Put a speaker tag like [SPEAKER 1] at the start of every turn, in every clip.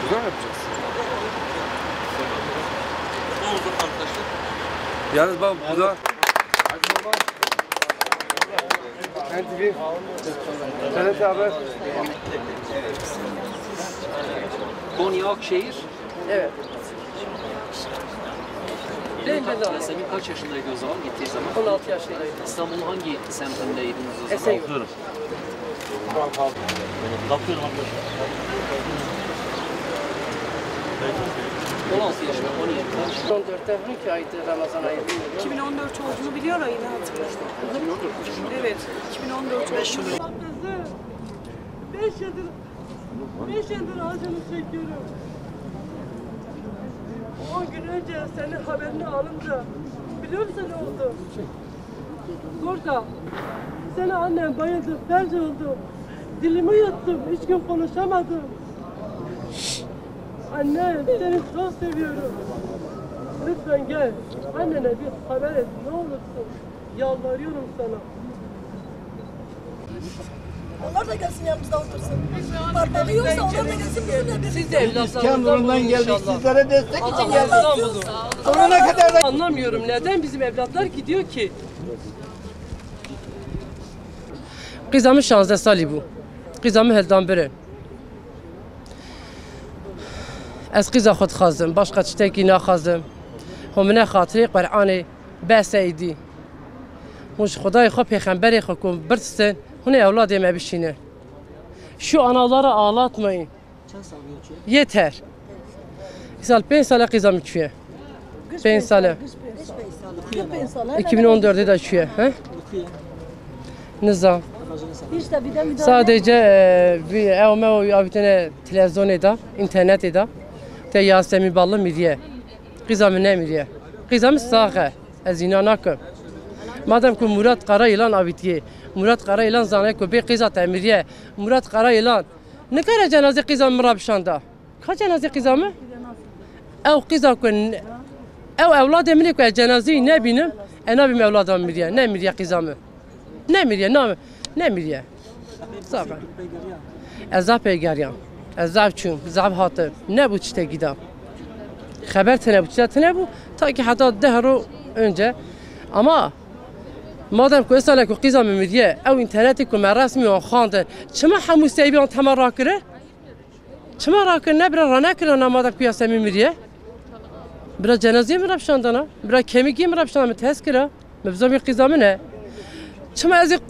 [SPEAKER 1] Güzel yapacağız. Yalnız bak burada NTV TRT Haber.
[SPEAKER 2] Konya Akşehir.
[SPEAKER 3] Evet.
[SPEAKER 2] Yasemin kaç yaşındaydı o zaman gittiği zaman?
[SPEAKER 3] 16 yaşındaydım.
[SPEAKER 2] İstanbul'un hangi semtindeydiniz o zaman?
[SPEAKER 3] Esenyurt.
[SPEAKER 4] Bakıyorum arkadaşlar.
[SPEAKER 2] 16 yaşında, 17 kaç?
[SPEAKER 3] 14'te 12 aydı Ramazan ayı.
[SPEAKER 5] 2014 olduğunu biliyor ayını hatırladım. Evet, 2014 olduğunu.
[SPEAKER 6] 5 yıldır acını çekiyorum. 10 gün önce senin haberini alınca biliyor musun ne oldu? Burada seni annem bayıldı, felç oldu. Dilimi yuttum, 3 gün konuşamadım. Anne seni çok seviyorum. Lütfen gel. Annene bir haber et ne olursun. Yalvarıyorum sana.
[SPEAKER 5] Onlar da gelsin yanımızda otursun. Parmağı yoksa onlar da gelsin bizimle.
[SPEAKER 3] Siz de evlatlarınızdan
[SPEAKER 7] Kamburundan
[SPEAKER 3] bulun
[SPEAKER 7] geldik,
[SPEAKER 3] inşallah.
[SPEAKER 7] sizlere destek için geldik.
[SPEAKER 3] Allah'ınızdan bulun.
[SPEAKER 7] Sonuna kadar da...
[SPEAKER 3] Anlamıyorum neden bizim evlatlar gidiyor ki? Qizamın 16 sali bu. Qizamı heldan biri. Ez qiza xod xazım, başqa tiştekî naxazım. Homine xatirê Qur'anê beseydi. Hûn ji Xwedayê xwe pêxemberê xwe ku birsin, hûn ê evladê me bişînin. Şu anaları ağlatmayın. Yeter. Sal 5 sale qizam çüye. 5 sale. 2014'de de çüye. Nizam. Sadece evme o bir televizyonu da, interneti da. Te Yasemin ballı miriye. Qizamı ne miriye? Qizamı sağa. Ez inanakum. Madem ki Murat Karayılan avitiye. Murat Karayılan zannet ki bir qiza temiriye. Murat Karayılan. Ne kadar cenaze qizamı rabşanda? Kaç cenaze qizamı? Ev qiza kun ev evladı emri ki cenazeyi ne binim? Ne bim evladım miriye. Ne miriye qizamı? Ne miriye? Ne miriye? Sağa. Ezap peygeryan. Ezap çum. Ezap hatır. Ne bu çite gidam? Haber tane bu çite bu. Ta ki hatta dehro önce. Ama madem ki esale ki qizamı miriye. Ev interneti ki merasmi o xandın. Çima hamu seybiyan tamam rakire? Çima rakire ne bira rana kire madem ki Yasemin miriye? Bira cenazeye mi rapşandana? Bira kemikiye mi rapşandana? Tezkira. Mevzami qizamı ne? Çima ezik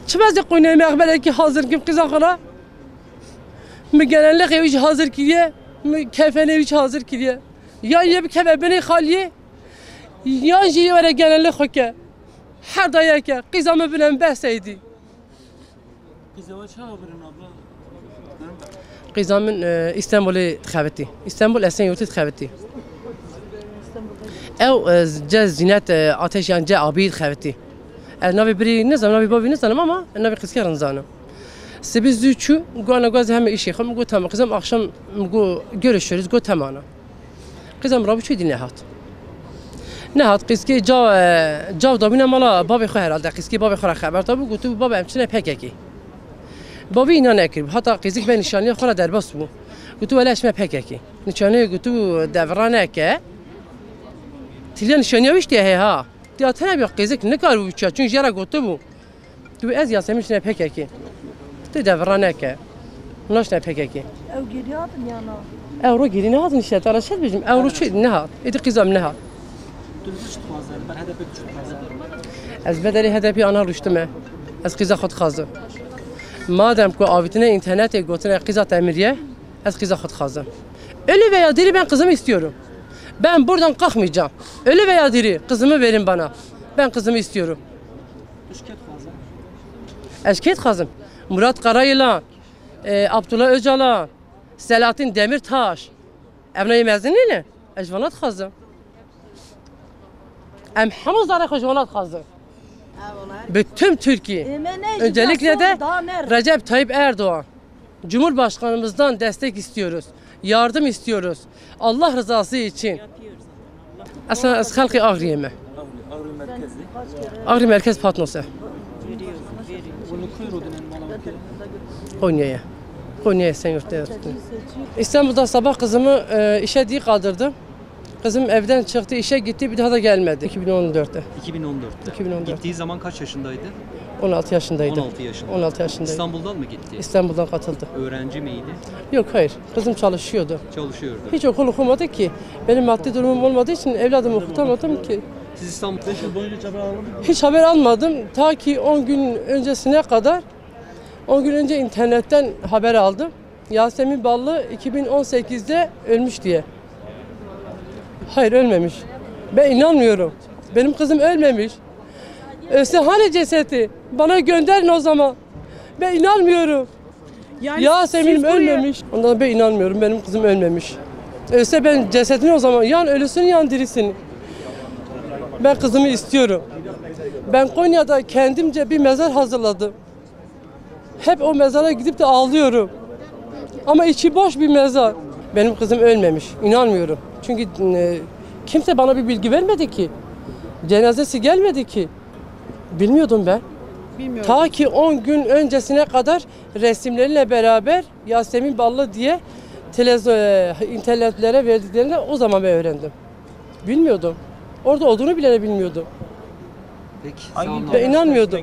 [SPEAKER 3] çima ezik qoyne meğbele ki hazır kim qiza xala? Genellikle hiç hazır kiliye, kefene hiç hazır kiliye. Ya ye bir kefe beni xaliye, ya jiye vere genellikle xoke. Her daya ki qizamı bilen beseydi.
[SPEAKER 4] Qizava çağ haberin abla?
[SPEAKER 3] Qizamın İstanbul'u tıxabetti. İstanbul Esenyurt'u tıxabetti. Ev ce zinet ateş yan ce abi tıxabetti. Navi biri ne zaman navi babi ne zaman ama navi kızkarın zanım. Sebi züçü guana gaz hem işi xam go tamam kızım akşam go görüşürüz go tamam. Kızım rabu çu dinle hat. Ne hat kızki cav da bina mala babi xo herhalde kızki babi xo haber tabu gotu baba emçine pekeki. Babi inan ekir hatta kızık ben nişanlı xora derbas bu. Gotu wala esme pekeki. Nişanlı gotu devrane ke. Tilya nişanlı işte he ha. Diyatına bir kızık ne kadar bu çu çünkü yara gotu bu. Tu ez Yasemin içine pekeki. Tu devrane ke. Naş ne pekeki.
[SPEAKER 5] Ev geliyor yana.
[SPEAKER 3] Euro geri ne hadın işte taraşet bizim. Euro çu ne had. Edi qizam ne had.
[SPEAKER 4] Dürüst tutmazlar. Ben HDP tutmazlar.
[SPEAKER 3] Ez bedeli hedepi ana rüştüme. Ez qiza xod xazım. Madem ki avitine internete gotine qiza temiriye. Ez qiza xod xazım. Ölü veya diri ben kızımı istiyorum. Ben buradan kalkmayacağım. Ölü veya diri kızımı verin bana. Ben kızımı istiyorum.
[SPEAKER 4] Üşket fazla.
[SPEAKER 3] Eşkiyet xazım. Murat Karayılan, Abdullah Öcalan, Selahattin Demirtaş. Evne yemezdi ne? Ejvanat xazım. Em hamuzlara ejvanat xazım. Bütün Türkiye. Öncelikle de Recep Tayyip Erdoğan. Cumhurbaşkanımızdan destek istiyoruz. Yardım istiyoruz. Allah rızası için. Aslında az halkı Ağrı'ya mı?
[SPEAKER 4] Ağrı merkezli.
[SPEAKER 3] Ağrı Merkez Patnosu.
[SPEAKER 4] Bunu kuyruğu denen bana.
[SPEAKER 3] Konya'ya. Konya Esenyurt'ta yattım. İstanbul'da sabah kızımı işe diye kaldırdım. Kızım evden çıktı, işe gitti, bir daha da gelmedi. 2014'te.
[SPEAKER 8] 2014'te.
[SPEAKER 3] 2014'te.
[SPEAKER 8] Gittiği zaman kaç yaşındaydı?
[SPEAKER 3] 16 yaşındaydı.
[SPEAKER 8] 16 yaşında.
[SPEAKER 3] 16 yaşındaydı.
[SPEAKER 8] İstanbul'dan mı gitti?
[SPEAKER 3] İstanbul'dan katıldı.
[SPEAKER 8] Öğrenci miydi?
[SPEAKER 3] Yok hayır, kızım çalışıyordu.
[SPEAKER 8] Çalışıyordu.
[SPEAKER 3] Hiç okul okumadı ki. Benim maddi durumum olmadığı için evladımı okutamadım ki.
[SPEAKER 8] Siz İstanbul'da
[SPEAKER 3] Hiç haber almadım. Ta ki 10 gün öncesine kadar, 10 gün önce internetten haber aldım. Yasemin Ballı 2018'de ölmüş diye. Hayır ölmemiş. Ben inanmıyorum. Benim kızım ölmemiş. Ölse hani cesedi? Bana gönderin o zaman. Ben inanmıyorum.
[SPEAKER 5] Yani
[SPEAKER 3] Yasemin
[SPEAKER 5] siz buraya-
[SPEAKER 3] ölmemiş. Ondan ben inanmıyorum. Benim kızım ölmemiş. Ölse ben cesedini o zaman yan ölüsün yan dirisin. Ben kızımı istiyorum. Ben Konya'da kendimce bir mezar hazırladım. Hep o mezara gidip de ağlıyorum. Ama içi boş bir mezar. Benim kızım ölmemiş. İnanmıyorum. Çünkü kimse bana bir bilgi vermedi ki. Cenazesi gelmedi ki. Bilmiyordum ben.
[SPEAKER 5] Bilmiyorum.
[SPEAKER 3] Ta ki 10 gün öncesine kadar resimleriyle beraber Yasemin Ballı diye internetlere verdiklerinde o zaman ben öğrendim. Bilmiyordum. Orada olduğunu bile bilmiyordum.
[SPEAKER 8] Peki. Sağ olun.
[SPEAKER 3] Ben inanmıyordum.